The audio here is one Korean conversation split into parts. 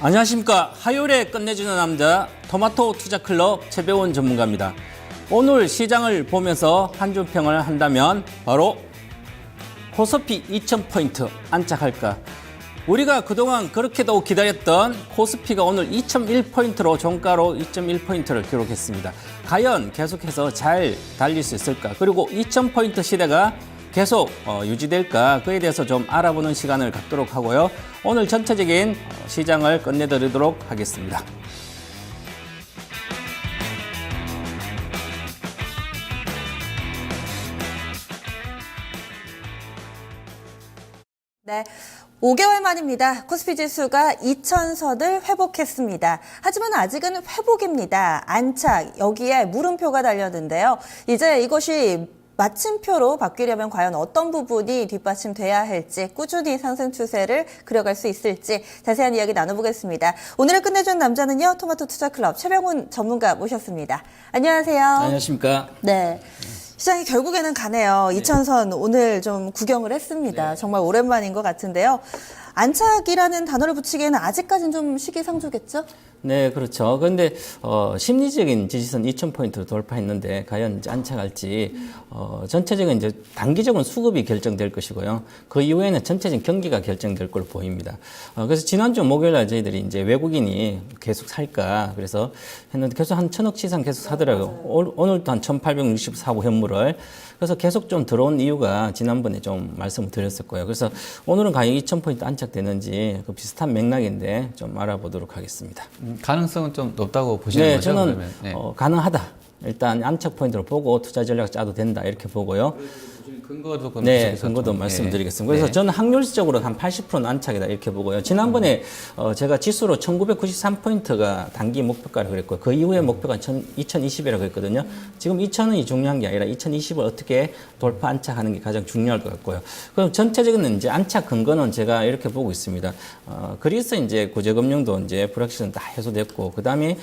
안녕하십니까. 화요일에 끝내주는 남자 토마토 투자클럽 최배원 전문가입니다. 오늘 시장을 보면서 한 줄 평을 한다면 바로 코스피 2000포인트 안착할까. 우리가 그동안 그렇게도 기다렸던 코스피가 오늘 2001포인트로 종가로 2.1포인트를 기록했습니다. 과연 계속해서 잘 달릴 수 있을까? 그리고 2000포인트 시대가 계속 유지될까? 그에 대해서 좀 알아보는 시간을 갖도록 하고요. 오늘 전체적인 시장을 끝내드리도록 하겠습니다. 네. 5개월 만입니다. 코스피 지수가 2000선을 회복했습니다. 하지만 아직은 회복입니다. 안착, 여기에 물음표가 달렸는데요. 이제 이것이 마침표로 바뀌려면 과연 어떤 부분이 뒷받침돼야 할지, 꾸준히 상승 추세를 그려갈 수 있을지 자세한 이야기 나눠보겠습니다. 오늘을 끝내준 남자는요, 토마토 투자클럽 최병훈 전문가 모셨습니다. 안녕하세요. 안녕하십니까. 네. 시장이 결국에는 가네요. 2000선 오늘 좀 구경을 했습니다. 정말 오랜만인 것 같은데요. 안착이라는 단어를 붙이기에는 아직까지는 좀 시기상조겠죠? 네, 그렇죠. 그런데 심리적인 지지선 2000포인트를 돌파했는데 과연 이제 안착할지 전체적인 이제 단기적인 수급이 결정될 것이고요. 그 이후에는 전체적인 경기가 결정될 걸로 보입니다. 그래서 지난주 목요일 날 저희들이 이제 외국인이 계속 살까 그래서 했는데 계속 한 1000억 시상 계속 사더라고요. 오늘도 한 1864호 현물을. 그래서 계속 좀 들어온 이유가 지난번에 좀 말씀을 드렸을 거예요. 그래서 오늘은 과연 2000포인트 안착되는지 그 비슷한 맥락인데 좀 알아보도록 하겠습니다. 가능성은 좀 높다고 보시는 네, 거죠? 저는 그러면? 네. 가능하다. 일단 안착 포인트를 보고 투자 전략 짜도 된다 이렇게 보고요. 근거도 그럼 네, 주시겠죠? 근거도 네. 말씀드리겠습니다. 그래서 네. 저는 확률적으로 한 80%는 안착이다 이렇게 보고요. 지난번에 제가 지수로 1993포인트가 단기 목표가를 그랬고요. 그 이후에 목표가 2020이라고 했거든요. 지금 2000이 중요한 게 아니라 2020을 어떻게 돌파 안착하는 게 가장 중요할 것 같고요. 그럼 전체적인 이제 안착 근거는 제가 이렇게 보고 있습니다. 그래서 이제 구제금융도 이제 불확실은 다 해소됐고, 그 다음에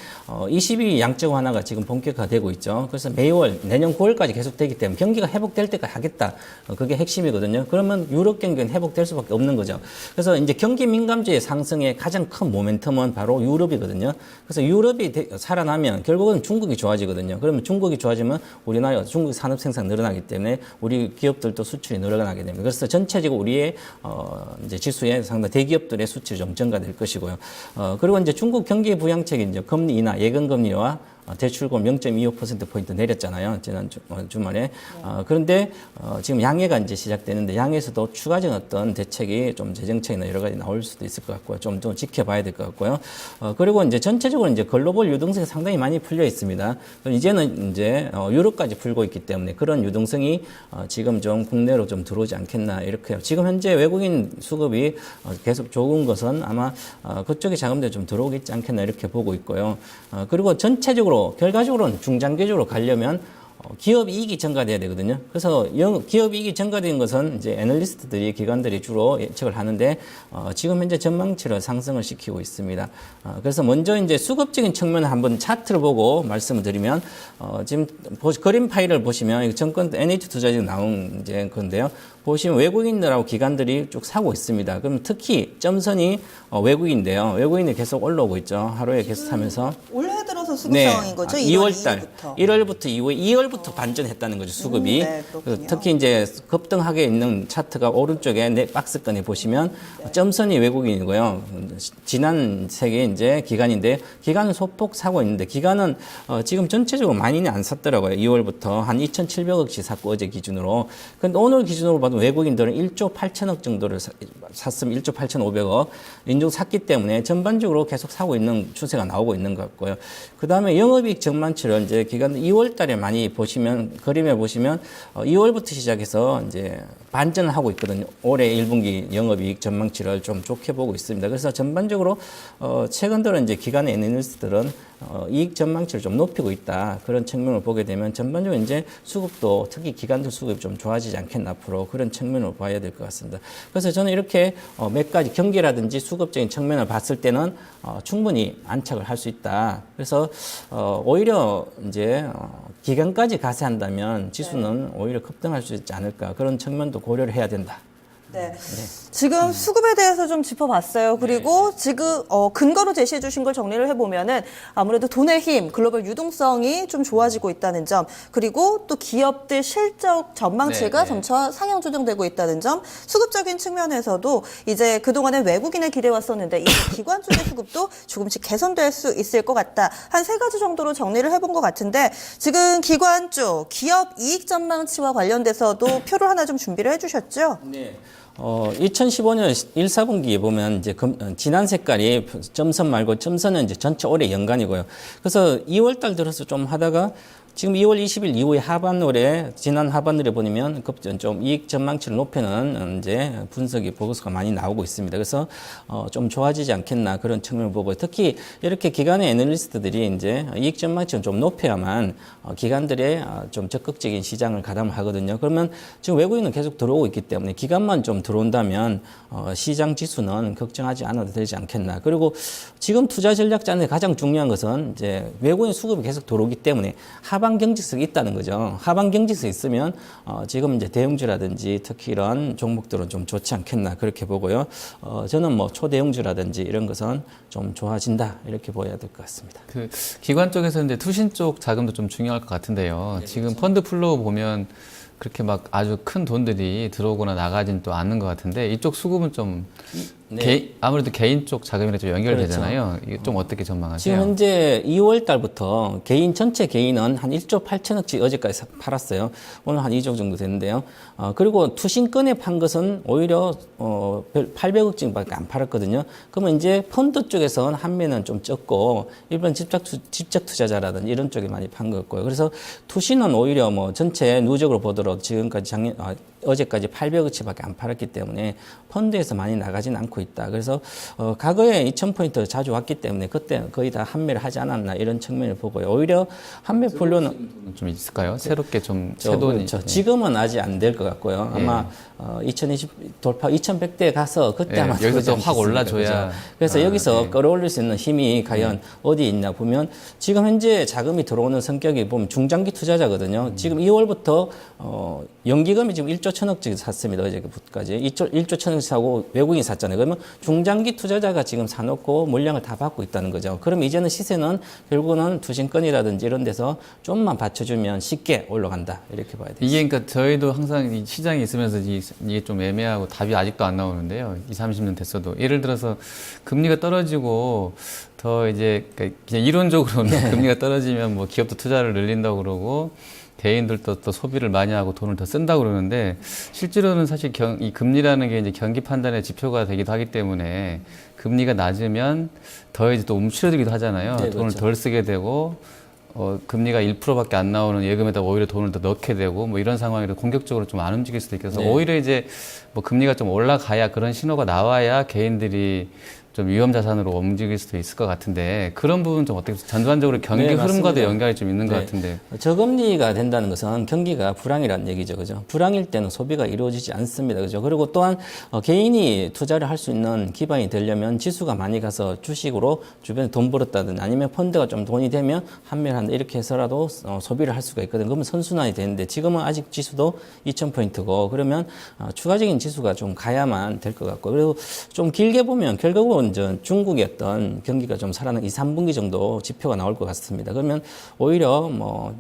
22 양적 완화가 지금 본격화되고 있죠. 그래서 매월 내년 9월까지 계속되기 때문에 경기가 회복될 때까지 하겠다. 그게 핵심이거든요. 그러면 유럽 경기는 회복될 수밖에 없는 거죠. 그래서 이제 경기 민감주의 상승의 가장 큰 모멘텀은 바로 유럽이거든요. 그래서 유럽이 살아나면 결국은 중국이 좋아지거든요. 그러면 중국이 좋아지면 우리나라 중국 산업 생산 늘어나기 때문에 우리 기업들도 수출이 늘어나게 됩니다. 그래서 전체적으로 우리의 이제 지수에 상당 대기업들의 수출이 좀 증가될 것이고요. 그리고 이제 중국 경기 부양책이 이제 금리 인하, 예금 금리와 대출금 0.25%포인트 내렸잖아요. 지난 주말에. 그런데 지금 양해가 이제 시작되는데 양해에서도 추가적인 어떤 대책이 좀 재정책이나 여러 가지 나올 수도 있을 것 같고요. 좀 지켜봐야 될 것 같고요. 그리고 이제 전체적으로 이제 글로벌 유동성이 상당히 많이 풀려 있습니다. 이제는 이제 유럽까지 풀고 있기 때문에 그런 유동성이 지금 좀 국내로 좀 들어오지 않겠나 이렇게. 지금 현재 외국인 수급이 계속 좋은 것은 아마 그쪽에 자금들이 좀 들어오겠지 않겠나 이렇게 보고 있고요. 그리고 전체적으로 결과적으로는 중장기적으로 가려면 기업 이익이 증가돼야 되거든요. 그래서 기업 이익이 증가된 것은 이제 애널리스트들이, 기관들이 주로 예측을 하는데, 지금 현재 전망치를 상승을 시키고 있습니다. 그래서 먼저 이제 수급적인 측면을 한번 차트를 보고 말씀을 드리면, 지금 그림 파일을 보시면, 정권 NH투자증 나온 이제 건데요. 보시면 외국인들하고 기관들이 쭉 사고 있습니다. 그럼 특히 점선이 외국인인데요. 외국인이 계속 올라오고 있죠. 하루에 계속 사면서. 올해 들어서 수급 상황인 거죠? 2월달, 1월부터 2월부터 반전했다는 거죠, 수급이. 네, 그렇군요. 특히 이제 급등하게 있는 차트가 오른쪽에 네 박스권에 보시면 점선이 외국인이고요. 지난 세계 이제 기간인데 기간은 소폭 사고 있는데 기간은 지금 전체적으로 많이는 안 샀더라고요. 2월부터 한 2,700억씩 샀고 어제 기준으로. 근데 오늘 기준으로 봐도 외국인들은 1조 8천억 정도를 샀으면 1조 8,500억 인중 샀기 때문에 전반적으로 계속 사고 있는 추세가 나오고 있는 것 같고요. 그 다음에 영업이익 전망치를 이제 기간 2월 달에 많이 보시면, 그림에 보시면 2월부터 시작해서 이제 반전을 하고 있거든요. 올해 1분기 영업이익 전망치를 좀 좋게 보고 있습니다. 그래서 전반적으로 최근 들어 이제 기관 애널리스트들은 이익 전망치를 좀 높이고 있다. 그런 측면을 보게 되면 전반적으로 이제 수급도 특히 기관들 수급이 좀 좋아지지 않겠나 앞으로 그런 측면으로 봐야 될 것 같습니다. 그래서 저는 이렇게 몇 가지 경기라든지 수급적인 측면을 봤을 때는 충분히 안착을 할 수 있다. 그래서 오히려 이제 기간까지 가세한다면 지수는 오히려 급등할 수 있지 않을까 그런 측면도 고려를 해야 된다. 네. 지금 수급에 대해서 좀 짚어봤어요. 그리고 지금 근거로 제시해 주신 걸 정리를 해보면은 아무래도 돈의 힘, 글로벌 유동성이 좀 좋아지고 있다는 점, 그리고 또 기업들 실적 전망치가 네. 점차 상향 조정되고 있다는 점, 수급적인 측면에서도 이제 그동안에 외국인을 기대왔었는데 이제 기관 쪽의 수급도 조금씩 개선될 수 있을 것 같다. 한 3가지 정도로 정리를 해본 것 같은데 지금 기관 쪽 기업 이익 전망치와 관련돼서도 표를 하나 좀 준비를 해주셨죠? 네. 2015년 1, 4분기에 보면 이제 진한 색깔이 점선 말고 점선은 이제 전체 올해 연간이고요. 그래서 2월 달 들어서 좀 하다가 지금 2월 20일 이후에 지난 하반월에 보면 좀 이익 전망치를 높이는 이제 분석이 보고서가 많이 나오고 있습니다. 그래서 좀 좋아지지 않겠나 그런 측면을 보고 특히 이렇게 기관의 애널리스트들이 이제 이익 전망치를 좀 높여야만 기관들의 좀 적극적인 시장을 가담을 하거든요. 그러면 지금 외국인은 계속 들어오고 있기 때문에 기관만 좀 들어온다면 시장 지수는 걱정하지 않아도 되지 않겠나. 그리고 지금 투자 전략자한테 가장 중요한 것은 이제 외국인 수급이 계속 들어오기 때문에 하반 경직성이 있다는 거죠. 하반 경직성이 있으면 지금 이제 대형주라든지 특히 이런 종목들은 좀 좋지 않겠나 그렇게 보고요. 저는 뭐 초대형주라든지 이런 것은 좀 좋아진다 이렇게 보여야 될 것 같습니다. 그 기관 쪽에서 이제 투신 쪽 자금도 좀 중요할 것 같은데요. 네, 지금 펀드 플로우 보면 그렇게 막 아주 큰 돈들이 들어오거나 나가진 또 않는 것 같은데 이쪽 수급은 좀 네. 아무래도 개인 쪽 자금이랑 좀 연결되잖아요. 그렇죠. 이게 좀 어떻게 전망하세요? 지금 현재 2월 달부터 전체 개인은 한 1조 8천억치 어제까지 팔았어요. 오늘 한 2조 정도 되는데요. 그리고 투신권에 판 것은 오히려 800억 정도밖에 안 팔았거든요. 그러면 이제 펀드 쪽에서는 한매는 좀 적고 일반 직접 투자자라든지 이런 쪽에 많이 판 것 같고요. 그래서 투신은 오히려 뭐 전체 누적으로 보더라도 지금까지 어제까지 800억치밖에 안 팔았기 때문에 펀드에서 많이 나가진 않고 있다. 그래서 과거에 2,000포인트 자주 왔기 때문에 그때 거의 다 한매를 하지 않았나 이런 측면을 보고요. 오히려 한매 분류는 좀 있을까요? 새롭게 좀 새돈이. 그렇죠. 지금은 아직 안 될 것 같고요. 아마 2020 돌파 2,100대에 가서 그때 아마 여기서 좀 확 올라줘야. 그죠? 그래서 여기서 끌어올릴 수 있는 힘이 과연 어디 있냐 보면 지금 현재 자금이 들어오는 성격이 보면 중장기 투자자거든요. 지금 2월부터 연기금이 지금 1조 1천억씩 샀습니다. 어제부터까지 1조 1천억 사고 외국인이 샀잖아요. 그러면 중장기 투자자가 지금 사놓고 물량을 다 받고 있다는 거죠. 그럼 이제는 시세는 결국은 투신권이라든지 이런 데서 좀만 받쳐주면 쉽게 올라간다 이렇게 봐야 돼요. 이게 그러니까 저희도 항상 이 시장에 있으면서 이게 좀 애매하고 답이 아직도 안 나오는데요. 20, 30년 됐어도 예를 들어서 금리가 떨어지고 더 이제 그러니까 그냥 이론적으로는 금리가 떨어지면 뭐 기업도 투자를 늘린다고 그러고 개인들도 또 소비를 많이 하고 돈을 더 쓴다고 그러는데 실제로는 사실 이 금리라는 게 이제 경기 판단의 지표가 되기도 하기 때문에 금리가 낮으면 더 이제 또 움츠러들기도 하잖아요. 네, 돈을 그렇죠. 덜 쓰게 되고 금리가 1%밖에 안 나오는 예금에다 오히려 돈을 더 넣게 되고 뭐 이런 상황이라 공격적으로 좀 안 움직일 수도 있어서 네. 오히려 이제 뭐 금리가 좀 올라가야 그런 신호가 나와야 개인들이 좀 위험 자산으로 움직일 수도 있을 것 같은데 그런 부분 좀 어떻게 전반적으로 경기 네, 흐름과도 맞습니다. 연관이 좀 있는 것 네. 같은데 저금리가 된다는 것은 경기가 불황이라는 얘기죠. 그죠? 불황일 때는 소비가 이루어지지 않습니다. 그죠? 그리고 또한 개인이 투자를 할 수 있는 기반이 되려면 지수가 많이 가서 주식으로 주변에 돈 벌었다든 아니면 펀드가 좀 돈이 되면 한매를 한다 이렇게 해서라도 소비를 할 수가 있거든요. 그러면 선순환이 되는데 지금은 아직 지수도 2,000포인트고 그러면 추가적인 지수가 좀 가야만 될 것 같고 그리고 좀 길게 보면 결국은 중국의 어떤 경기가 좀 살아난 2, 3분기 정도 지표가 나올 것 같습니다. 그러면 오히려 뭐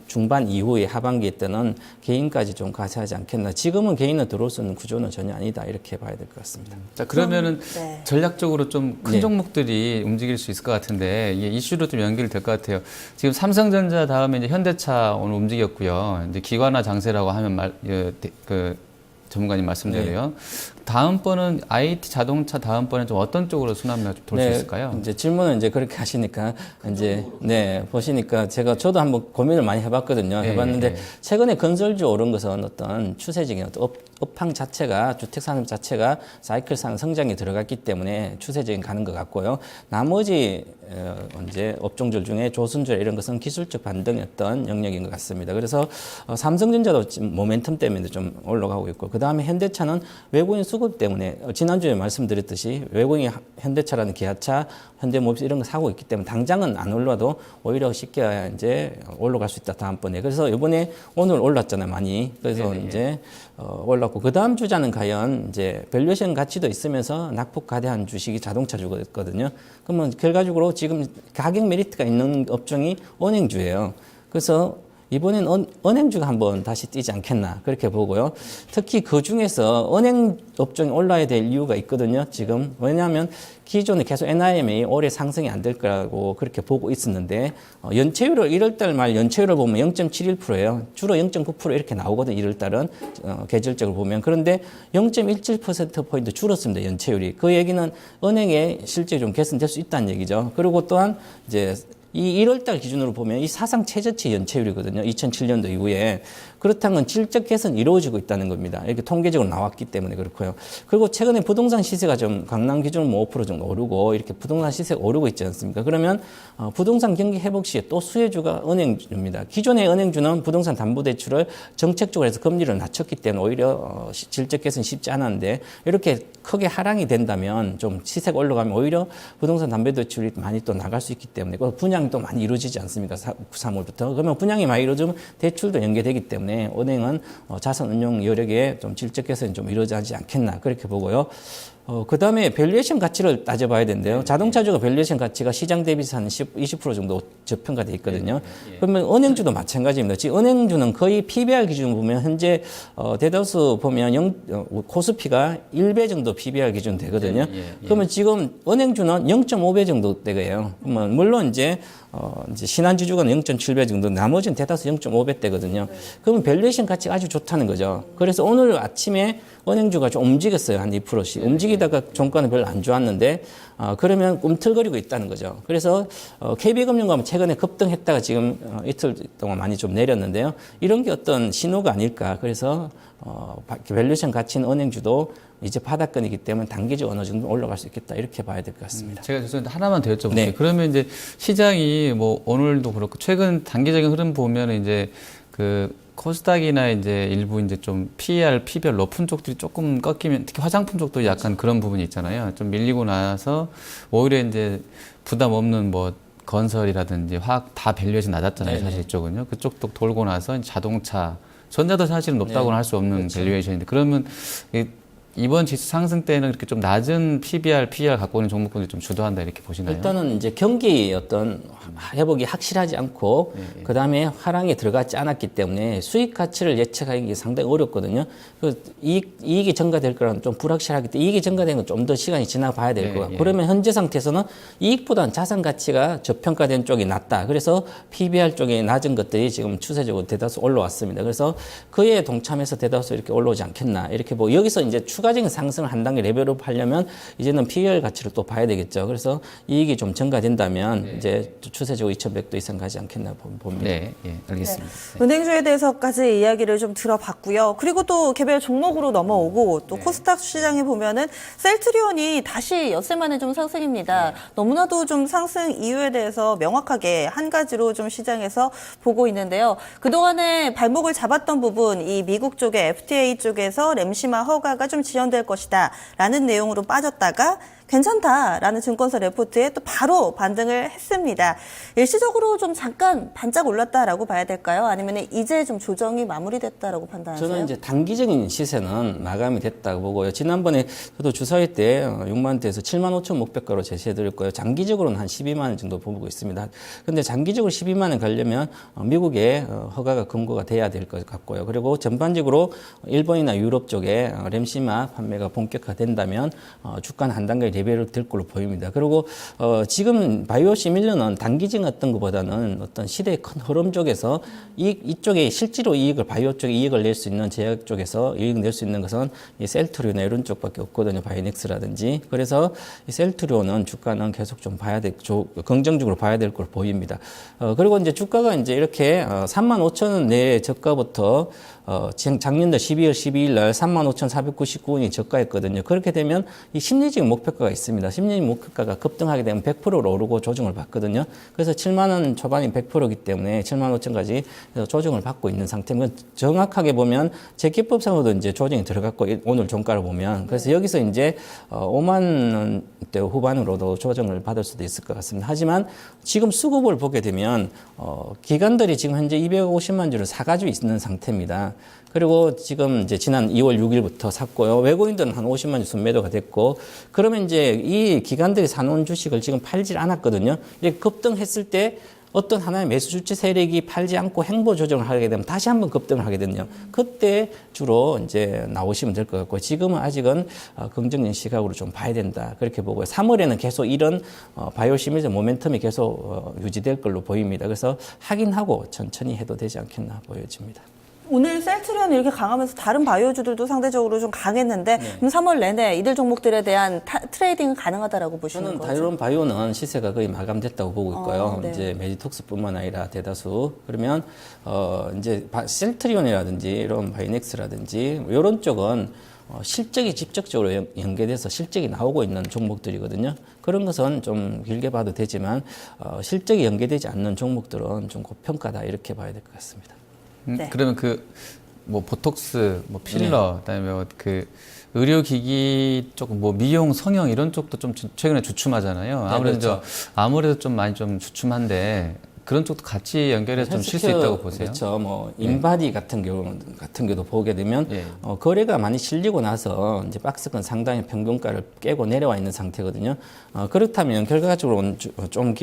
중반 이후에 하반기 때는 개인까지 좀 가세하지 않겠나. 지금은 개인은 들어올 수 있는 구조는 전혀 아니다 이렇게 봐야 될 것 같습니다. 자 그러면은 네. 전략적으로 좀 큰 네. 종목들이 움직일 수 있을 것 같은데 이게 이슈로 좀 연결이 될 것 같아요. 지금 삼성전자 다음에 이제 현대차 오늘 움직였고요. 이제 기관화 장세라고 하면 전문가님 말씀대로요. 다음번은 IT 자동차 다음번에 좀 어떤 쪽으로 순환매가 좀 돌 수 있을까요? 이제 질문을 이제 그렇게 하시니까 이제 보시니까 저도 한번 고민을 많이 해봤거든요. 해봤는데 최근에 건설주 오른 것은 어떤 추세적인 어떤 업황 자체가 주택 산업 자체가 사이클상 성장에 들어갔기 때문에 추세적인 가는 것 같고요. 나머지 이제 업종들 중에 조선주라 이런 것은 기술적 반등이었던 영역인 것 같습니다. 그래서 삼성전자도 지금 모멘텀 때문에 좀 올라가고 있고 그 다음에 현대차는 외국인 수급 때문에 지난주에 말씀드렸듯이 외국인이 현대차라는 기아차, 현대모비스 이런 거 사고 있기 때문에 당장은 안 올라도 오히려 쉽게 이제 올라갈 수 있다 다음번에. 그래서 이번에 오늘 올랐잖아요 많이. 그래서 네네. 이제 올랐고 그 다음 주자는 과연 이제 밸류에이션 가치도 있으면서 낙폭가대한 주식이 자동차 주거든요. 그러면 결과적으로 지금 가격 메리트가 있는 업종이 은행주예요. 그래서 이번엔 은행주가 한번 다시 뛰지 않겠나 그렇게 보고요. 특히 그 중에서 은행 업종이 올라야 될 이유가 있거든요. 지금 왜냐하면 기존에 계속 NIM이 올해 상승이 안 될 거라고 그렇게 보고 있었는데 연체율을 1월달 말 연체율을 보면 0.71%예요. 주로 0.9% 이렇게 나오거든요. 1월달은 계절적으로 보면. 그런데 0.17%포인트 줄었습니다. 연체율이. 그 얘기는 은행의 실적이 좀 개선될 수 있다는 얘기죠. 그리고 또한 이제 이 1월달 기준으로 보면 이 사상 최저치 연체율이거든요. 2007년도 이후에. 그렇다면 질적 개선이 이루어지고 있다는 겁니다. 이렇게 통계적으로 나왔기 때문에 그렇고요. 그리고 최근에 부동산 시세가 좀 강남 기준으로 5% 정도 오르고 이렇게 부동산 시세가 오르고 있지 않습니까? 그러면 부동산 경기 회복 시에 또 수혜주가 은행주입니다. 기존의 은행주는 부동산 담보대출을 정책적으로 해서 금리를 낮췄기 때문에 오히려 질적 개선이 쉽지 않았는데 이렇게 크게 하락이 된다면 좀 시세가 올라가면 오히려 부동산 담보대출이 많이 또 나갈 수 있기 때문에 분양이 또 많이 이루어지지 않습니까? 3월부터. 그러면 분양이 많이 이루어지면 대출도 연계되기 때문에 은행은 자산 운용 여력에 좀 질적 개선이 좀 이루어지지 않겠나 그렇게 보고요. 그 다음에 밸류에이션 가치를 따져봐야 되는데요. 자동차주가 밸류에이션 가치가 시장 대비해서 한 20% 정도 저평가돼 있거든요. 그러면 은행주도 마찬가지입니다. 지금 은행주는 거의 PBR 기준 보면 현재 대다수 보면 코스피가 1배 정도 PBR 기준 되거든요. 그러면 지금 은행주는 0.5배 정도 되고요. 그러면 물론 이제 신한지주가 0.7배 정도, 나머지는 대다수 0.5배대거든요. 그러면 밸류에이션 가치가 아주 좋다는 거죠. 그래서 오늘 아침에 은행주가 좀 움직였어요. 한 2%씩. 움직이다가 종가는 별로 안 좋았는데, 그러면 꿈틀거리고 있다는 거죠. 그래서, KB금융감은 최근에 급등했다가 지금 이틀 동안 많이 좀 내렸는데요. 이런 게 어떤 신호가 아닐까. 그래서, 밸류에이션 가치는 은행주도 이제 바닥권이기 때문에 단기적으로 어느 정도 올라갈 수 있겠다. 이렇게 봐야 될 것 같습니다. 제가 죄송한데 하나만 더 여쭤볼게요. 네. 그러면 이제 시장이 뭐 오늘도 그렇고 최근 단기적인 흐름 보면 이제 그 코스닥이나 이제 일부 이제 좀 PER, PBR 높은 쪽들이 조금 꺾이면 특히 화장품 쪽도 약간 그런 부분이 있잖아요. 좀 밀리고 나서 오히려 이제 부담 없는 뭐 건설이라든지 화학 다 밸류에이션 낮았잖아요. 사실 이쪽은요. 그쪽도 돌고 나서 자동차, 전자도 사실은 높다고는 할 수 없는 밸류에이션인데 그러면 이번 지수 상승 때는 이렇게 좀 낮은 PBR, PER 갖고 있는 종목군들이 좀 주도한다 이렇게 보시나요? 일단은 이제 경기 어떤 회복이 확실하지 않고 그 다음에 화랑에 들어가지 않았기 때문에 수익 가치를 예측하기 상당히 어렵거든요. 그 이익이 증가될 거라는 좀 불확실하기 때문에 이익이 증가되는 건 좀 더 시간이 지나봐야 될 것 같고 그러면 현재 상태에서는 이익보다는 자산 가치가 저평가된 쪽이 낮다. 그래서 PBR 쪽이 낮은 것들이 지금 추세적으로 대다수 올라왔습니다. 그래서 그에 동참해서 대다수 이렇게 올라오지 않겠나 이렇게 보고 여기서 이제 추가적인 상승을 한 단계 레벨업 하려면 이제는 PER 가치를 또 봐야 되겠죠. 그래서 이익이 좀 증가된다면 이제 추세적으로 2,100도 이상 가지 않겠나 봅니다. 네, 예, 알겠습니다. 네. 은행주에 대해서까지 이야기를 좀 들어봤고요. 그리고 또 개별 종목으로 넘어오고 또 코스닥 시장에 보면은 셀트리온이 다시 엿새 만에 좀 상승입니다. 너무나도 좀 상승 이유에 대해서 명확하게 한 가지로 좀 시장에서 보고 있는데요. 그동안에 발목을 잡았던 부분, 이 미국 쪽의 FDA 쪽에서 램시마 허가가 좀 지연될 것이다 라는 내용으로 빠졌다가 괜찮다라는 증권사 레포트에 또 바로 반등을 했습니다. 일시적으로 좀 잠깐 반짝 올랐다라고 봐야 될까요? 아니면 이제 좀 조정이 마무리됐다라고 판단하세요? 저는 이제 단기적인 시세는 마감이 됐다고 보고요. 지난번에 저도 주사위 때 6만 원대에서 7만 5천 목표가로 제시해드렸고요. 장기적으로는 한 12만 원 정도 보고 있습니다. 그런데 장기적으로 12만 원 가려면 미국의 허가가 근거가 돼야 될 것 같고요. 그리고 전반적으로 일본이나 유럽 쪽에 램시마 판매가 본격화된다면 주가는 한 단계 레벨을 될 걸로 보입니다. 그리고 지금 바이오 시밀러는 단기적인 어떤 것보다는 어떤 시대의 큰 흐름 쪽에서 이쪽에 실제로 이익을 바이오 쪽에 이익을 낼 수 있는 제약 쪽에서 이익 낼 수 있는 것은 이 셀트리온이나 이런 쪽밖에 없거든요. 바이넥스라든지. 그래서 이 셀트리온은 주가는 계속 좀 봐야 될, 긍정적으로 봐야 될 걸로 보입니다. 그리고 이제 주가가 이제 이렇게 35,000원 내에 저가부터 작년도 12월 12일 날 35,499원이 저가였거든요. 그렇게 되면 이 심리적인 목표가가 목표가가 있습니다. 10년 목표가가 급등하게 되면 100%로 오르고 조정을 받거든요. 그래서 7만 원 초반이 100%이기 때문에 7만 5천까지 조정을 받고 있는 상태입니다. 정확하게 보면 제 기법상으로도 이제 조정이 들어갔고 오늘 종가를 보면 그래서 여기서 이제 5만 원대 후반으로도 조정을 받을 수도 있을 것 같습니다. 하지만 지금 수급을 보게 되면 기관들이 지금 현재 250만 주를 사가지고 있는 상태입니다. 그리고 지금 이제 지난 2월 6일부터 샀고요. 외국인들은 한 50만 주 순매도가 됐고, 그러면 이제 이 기관들이 사놓은 주식을 지금 팔질 않았거든요. 이게 급등했을 때 어떤 하나의 매수 주체 세력이 팔지 않고 행보 조정을 하게 되면 다시 한번 급등을 하게 되거든요. 그때 주로 이제 나오시면 될 것 같고, 지금은 아직은 긍정적인 시각으로 좀 봐야 된다. 그렇게 보고요. 3월에는 계속 이런 바이오 시미즈 모멘텀이 계속 유지될 걸로 보입니다. 그래서 확인하고 천천히 해도 되지 않겠나 보여집니다. 오늘 셀트리온이 이렇게 강하면서 다른 바이오주들도 상대적으로 좀 강했는데 그럼 3월 내내 이들 종목들에 대한 트레이딩은 가능하다라고 보시는 저는 거죠? 다이론 바이오는 시세가 거의 마감됐다고 보고 있고요. 네. 이제 메디톡스뿐만 아니라 대다수 그러면 이제 셀트리온이라든지 이런 바이넥스라든지 이런 쪽은 실적이 직접적으로 연계돼서 실적이 나오고 있는 종목들이거든요. 그런 것은 좀 길게 봐도 되지만 실적이 연계되지 않는 종목들은 좀 고평가다 이렇게 봐야 될 것 같습니다. 네. 그러면 뭐 보톡스, 뭐 필러, 그다음에 그 의료기기 쪽, 뭐 미용, 성형 이런 쪽도 좀 최근에 주춤하잖아요. 네, 아무래도 그렇죠. 아무래도 좀 많이 좀 주춤한데 그런 쪽도 같이 연결해서 좀 쉴 수 있다고 보세요. 그렇죠. 뭐 인바디 같은 경우도 보게 되면 예. 거래가 많이 실리고 나서 이제 박스권 상당히 평균가를 깨고 내려와 있는 상태거든요. 그렇다면 결과적으로는 좀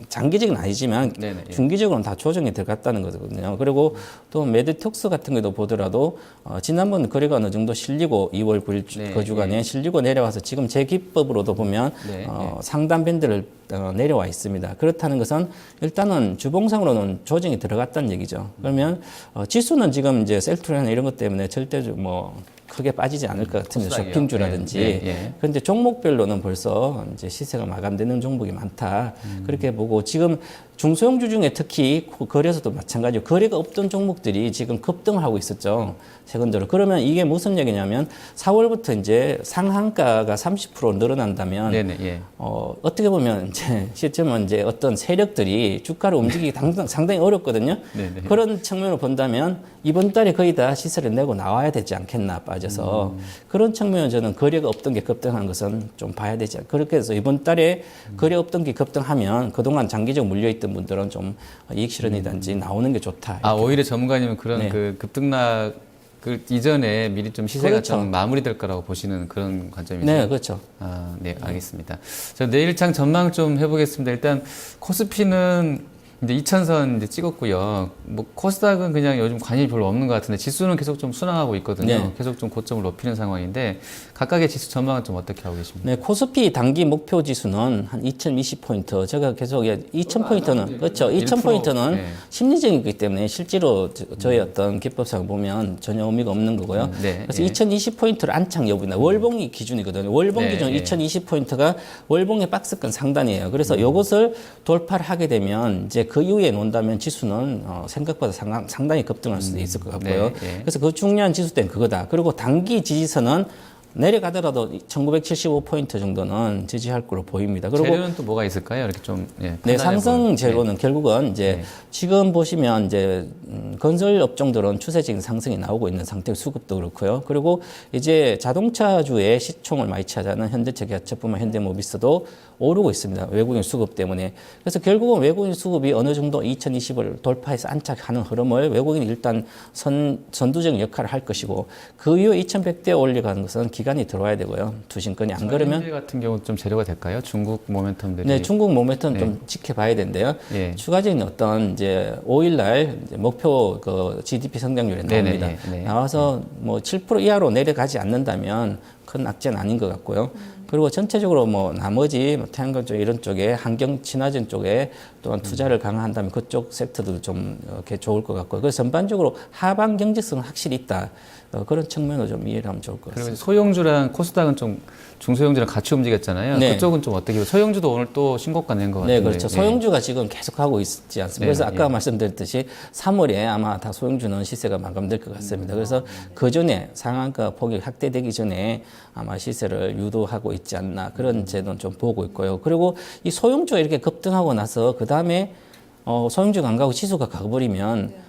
장기적은 아니지만 네네, 예. 중기적으로는 다 조정이 들어갔다는 거거든요. 그리고 또 메드톡스 같은 것도 보더라도 지난번 거래가 어느 정도 실리고 2월 9일 네, 그 주간에 실리고 내려와서 지금 제 기법으로도 보면 네, 상단 밴드를 내려와 있습니다. 그렇다는 것은 일단은 주봉상으로는 조정이 들어갔다는 얘기죠. 그러면 지수는 지금 이제 셀트리온이나 이런 것 때문에 절대 뭐 크게 빠지지 않을 것 같은데 코스닥이요? 쇼핑주라든지. 예. 그런데 종목별로는 벌써 이제 시세가 마감되는 종목이 많다. 그렇게 보고 지금 중소형주 중에 특히 거래소도 마찬가지로 거래가 없던 종목들이 지금 급등을 하고 있었죠. 최근적으로. 그러면 이게 무슨 얘기냐면 4월부터 이제 상한가가 30% 늘어난다면 네네, 예. 어떻게 보면 이제 시점은 이제 어떤 세력들이 주가를 움직이기 상당히 어렵거든요. 네네. 그런 측면으로 본다면 이번 달에 거의 다 시세를 내고 나와야 되지 않겠나 빠져서 그런 측면에서 저는 거래가 없던 게 급등한 것은 좀 봐야 되지 않. 그렇게 해서 이번 달에 거래 없던 게 급등하면 그동안 장기적 물려있던 분들은 좀 이익 실현이든지 나오는 게 좋다. 아, 오히려 전문가님은 그런 네. 그 급등락 그 이전에 미리 좀 시세가 그렇죠. 좀 마무리될 거라고 보시는 그런 관점이죠. 네, 그렇죠. 아, 네, 알겠습니다. 저 내일장 전망 좀 해보겠습니다. 일단 코스피는 이제 2000선 이제 찍었고요. 뭐 코스닥은 그냥 요즘 관심이 별로 없는 것 같은데 지수는 계속 좀 순항하고 있거든요. 네. 계속 좀 고점을 높이는 상황인데 각각의 지수 전망은 좀 어떻게 하고 계십니까? 네, 코스피 단기 목표 지수는 한 2020포인트. 제가 계속 2000포인트는 그렇죠. 2000포인트는 네. 심리적이기 때문에 실제로 저의 어떤 기법상 보면 전혀 의미가 없는 거고요. 네, 그래서 예. 2020포인트를 안착 여부입니다. 월봉이 기준이거든요. 월봉 네, 기준 예. 2020포인트가 월봉의 박스권 상단이에요. 그래서 이것을 돌파를 하게 되면 이제 그 이후에 논다면 지수는 생각보다 상당히 급등할 수도 있을 것 같고요. 네, 예. 그래서 그 중요한 지수대는 그거다. 그리고 단기 지지선은 내려가더라도 1975포인트 정도는 지지할 거로 보입니다. 그리고 재료는 또 뭐가 있을까요? 이렇게 좀 네, 판단해 상승 보면. 재료는 결국은 이제 네. 지금 보시면 이제 건설 업종들은 추세적인 상승이 나오고 있는 상태, 수급도 그렇고요. 그리고 이제 자동차주의 시총을 많이 차지하는 현대차, 기아차뿐만 현대모비스도 오르고 있습니다. 외국인 수급 때문에. 그래서 결국은 외국인 수급이 어느 정도 2020을 돌파해서 안착하는 흐름을 외국인이 일단 선두적인 역할을 할 것이고 그 이후에 2100대 올려가는 것은 기간이 들어와야 되고요. 투신권이 안 그러면 현재 같은 경우 좀 재료가 될까요? 중국 모멘텀들이. 네, 중국 모멘텀 네. 좀 지켜봐야 되는데요. 예. 추가적인 어떤 이제 5일날 목표 그 GDP 성장률이 나옵니다. 네네, 네. 나와서 뭐 7% 이하로 내려가지 않는다면 큰 악재는 아닌 것 같고요. 그리고 전체적으로 뭐 나머지 뭐 태양광 쪽 이런 쪽에 환경 친화적 쪽에 또한 투자를 강화한다면 그쪽 섹터도 좀 이렇게 좋을 것 같고요. 그래서 전반적으로 하방 경제성은 확실히 있다. 그런 측면으로 좀 이해를 하면 좋을 것 그리고 같습니다. 소형주랑 코스닥은 좀 중소형주랑 같이 움직였잖아요. 네. 그쪽은 좀 어떻게 보세요? 소형주도 오늘 또 신고가 낸 것 같은데. 네, 그렇죠. 예. 소형주가 지금 계속하고 있지 않습니까? 네, 그래서 아까 예. 말씀드렸듯이 3월에 아마 다 소형주는 시세가 마감될 것 같습니다. 그래서 그 전에 상한가 폭이 확대되기 전에 아마 시세를 유도하고 있지 않나 그런 제도는 좀 보고 있고요. 그리고 이 소형주가 이렇게 급등하고 나서 그 다음에 소형주가 안 가고 지수가 가버리면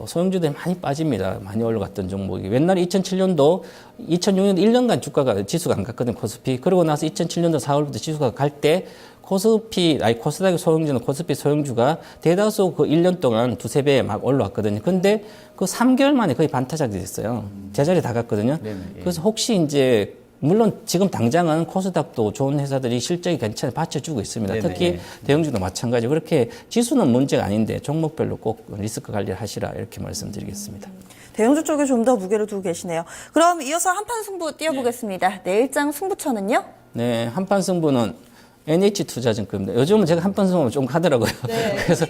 소형주들이 많이 빠집니다. 많이 올라갔던 종목이. 옛날에 2007년도, 2006년도 1년간 주가가 지수가 안 갔거든요. 코스피. 그러고 나서 2007년도 4월부터 지수가 갈 때 코스닥 소형주는 코스피 소형주가 대다수 그 1년 동안 두세 배 막 올라왔거든요. 근데 그 3개월 만에 거의 반타작이 됐어요. 제자리 다 갔거든요. 네네, 예. 그래서 혹시 이제 물론 지금 당장은 코스닥도 좋은 회사들이 실적이 괜찮게 받쳐주고 있습니다. 네네. 특히 대형주도 마찬가지고 그렇게 지수는 문제가 아닌데 종목별로 꼭 리스크 관리를 하시라 이렇게 말씀드리겠습니다. 대형주 쪽에 좀 더 무게를 두고 계시네요. 그럼 이어서 한판 승부 띄워보겠습니다. 내일장 승부처는요? 네, 한판 승부는 NH투자증권입니다. 요즘은 제가 한판 승부 좀 하더라고요. 네. 그래서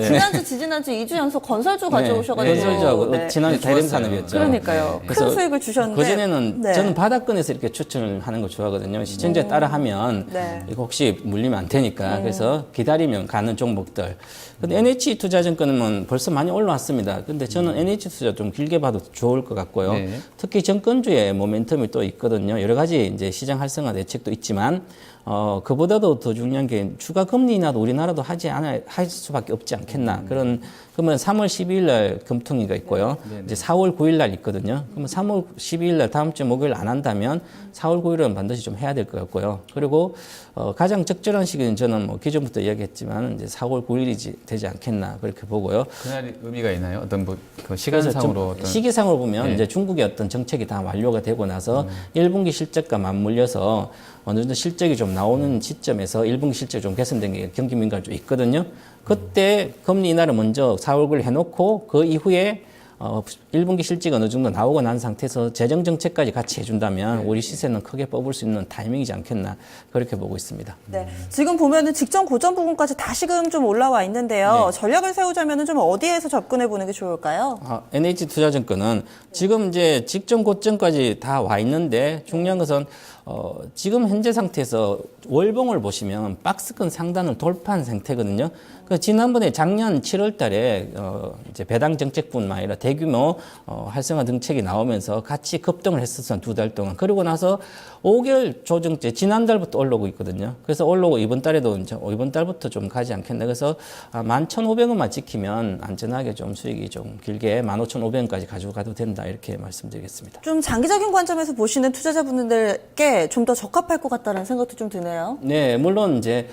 지난주, 지지난주 2주 연속 건설주 가져오셔가지고. 건설주하고 네. 지난해 좋았어요. 다이램산업이었죠. 그러니까요. 큰 그래서 수익을 주셨는데. 그전에는 네. 저는 바닥권에서 이렇게 추천을 하는 거 좋아하거든요. 시청자에 따라 하면 네. 이거 혹시 물리면 안 되니까 그래서 기다리면 가는 종목들. 근데 NH투자증권은 벌써 많이 올라왔습니다. 근데 저는 NH투자 좀 길게 봐도 좋을 것 같고요. 네. 특히 정권주의 모멘텀이 또 있거든요. 여러 가지 이제 시장 활성화 대책도 있지만 그보다도 더 중요한 게 추가 금리 인하도 우리나라도 할 수밖에 없지 않겠나. 그러면 3월 12일 날 금통위가 있고요. 이제 4월 9일 날 있거든요. 그러면 3월 12일 날 다음 주 목요일 안 한다면 4월 9일은 반드시 좀 해야 될 것 같고요. 그리고 가장 적절한 시기는 저는 뭐 기존부터 이야기했지만 이제 4월 9일이 되지 않겠나 그렇게 보고요. 그날이 의미가 있나요? 어떤 그 그래서 시간상으로 좀 어떤 시기상으로 보면 네. 이제 중국의 어떤 정책이 다 완료가 되고 나서 1분기 실적과 맞물려서 어느 정도 실적이 좀 나오는 시점에서 1분기 실적이 좀 개선된 게 경기 민감이 좀 있거든요. 그때 금리 인하를 먼저 4월 9일 해놓고 그 이후에 1분기 실적이 어느 정도 나오고 난 상태에서 재정 정책까지 같이 해준다면 우리 시세는 크게 뽑을 수 있는 타이밍이지 않겠나 그렇게 보고 있습니다. 네. 지금 보면은 직전 고점 부분까지 다시금 좀 올라와 있는데요. 전략을 세우자면은 좀 어디에서 접근해 보는 게 좋을까요? NH투자증권은 지금 이제 직전 고점까지 다 와 있는데 중요한 것은 지금 현재 상태에서 월봉을 보시면 박스권 상단을 돌파한 상태거든요. 그 지난번에 작년 7월 달에 이제 배당 정책뿐만 아니라 대규모 활성화 정책이 나오면서 같이 급등을 했었어요. 2달 동안. 그러고 나서 5개월 조정제 지난달부터 올라오고 있거든요. 그래서 올라오고 이번 달에도 이제 이번 달부터 좀 가지 않겠나. 그래서 11,500원만 지키면 안전하게 좀 수익이 좀 길게 15,500원까지 가져가도 된다. 이렇게 말씀드리겠습니다. 좀 장기적인 관점에서 보시는 투자자분들께 좀 더 적합할 것 같다는 생각도 좀 드네요. 네, 물론 이제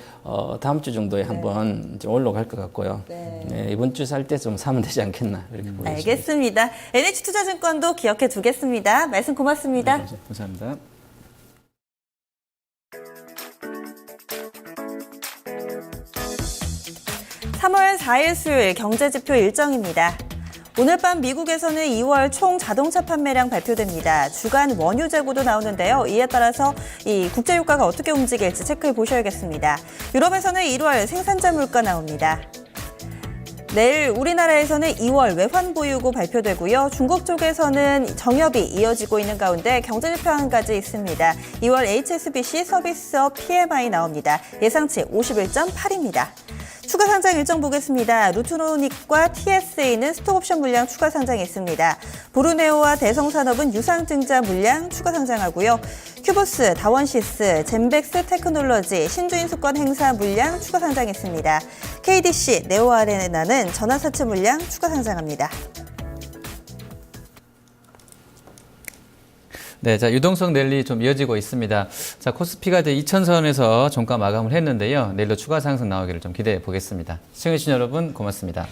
다음 주 정도에 한번 이제 올라갈 것 같고요. 네. 이번 주 살 때 좀 사면 되지 않겠나 이렇게 보고 있습니다. 알겠습니다. NH투자증권도 기억해 두겠습니다. 말씀 고맙습니다. 감사합니다. (3월 4일) 수요일 경제지표 일정입니다. 오늘 밤 미국에서는 2월 총 자동차 판매량 발표됩니다. 주간 원유 재고도 나오는데요. 이에 따라서 이 국제유가가 어떻게 움직일지 체크해 보셔야겠습니다. 유럽에서는 1월 생산자 물가 나옵니다. 내일 우리나라에서는 2월 외환 보유고 발표되고요. 중국 쪽에서는 정협이 이어지고 있는 가운데 경제지표 한 가지 있습니다. 2월 HSBC 서비스업 PMI 나옵니다. 예상치 51.8입니다. 추가 상장 일정 보겠습니다. 루트로닉과 TSA는 스톡옵션 물량 추가 상장이 있습니다. 보르네오와 대성산업은 유상증자 물량 추가 상장하고요. 큐보스, 다원시스, 젠백스 테크놀로지, 신주인수권 행사 물량 추가 상장이 있습니다. KDC, 네오아레나는 전화사채 물량 추가 상장합니다. 네, 자, 유동성 랠리 좀 이어지고 있습니다. 자, 코스피가 이제 2,000선에서 종가 마감을 했는데요. 내일도 추가 상승 나오기를 좀 기대해 보겠습니다. 시청해주신 여러분 고맙습니다.